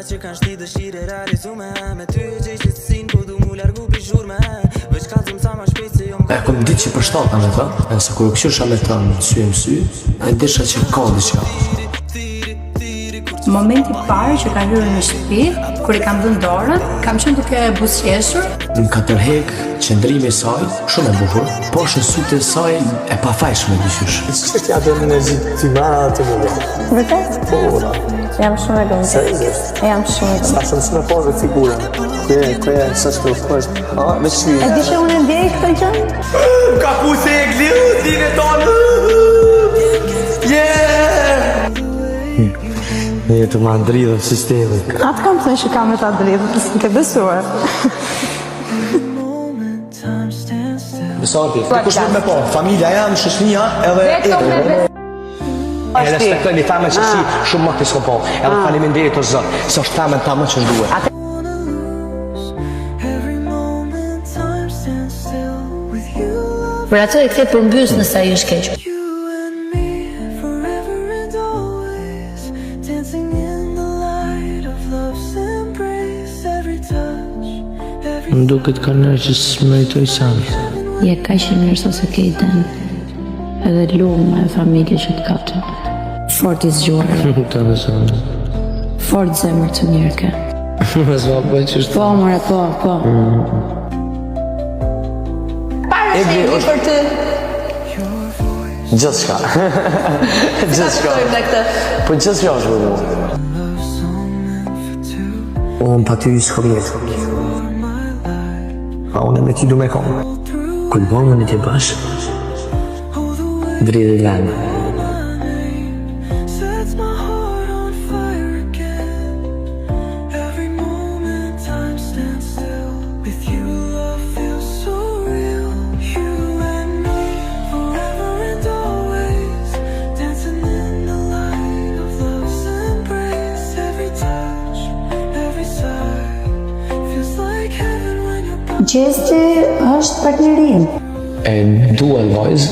që kanë shti dëshire realizume. Me ty e gjej qëtësin, po du mu largu pi zhurme. Veç kalzum sa ma shpejt se jom E kom ditë që përshtata me ta, e se kur këshyrsha me ta në sy e mësy, e disha që ka diqka. Momenti parë që ka hyrë në shtëpi, kur i kam dhënë dorën, kam qenë duke e buzëqeshur. Më ka tërhek qëndrimi i saj, shumë e bukur, po është sytë e saj e pafajshme dyqysh. Ç'është ja bën energji ti marrë të vogël. Vërtet? Po. Jam shumë e lumtur. Seriozisht. Jam shumë e lumtur. Sa shumë pozë figura. Ku e sa të shkosh? Me shi. E di që unë ndjej këtë gjë? Ka puse e gludin e tonë. E të më ndridhë sistemi. Atë kam thënë që kam me ta drejtë, s'm ke besuar. Besati, të kush me po, familja janë, shoqënia edhe e respektoj një tamë që si shumë më të s'ko po, edhe faleminderit o Zot, se është tamën ta më që duhet. Për atë e kthe përmbys nëse ai është keq. Më duket ka nërë që s'meritoj sanë. Je ka që mirë sa se ke i den. Edhe lume e familje që të kapte. Fort i zgjuar. Ta besonë. Fort zemër të mirë ke. Më zva po që është... Po, mëre, po. Parë është e për të... Gjithë shka. Gjithë shka. Po gjithë shka është vërë. Unë pa ty s'ko vjetë. A unë me ty du me konë. Këtë bongën e tje bashkë, dridhe lanë. Gjesti është partnerin. E duhet vajzë,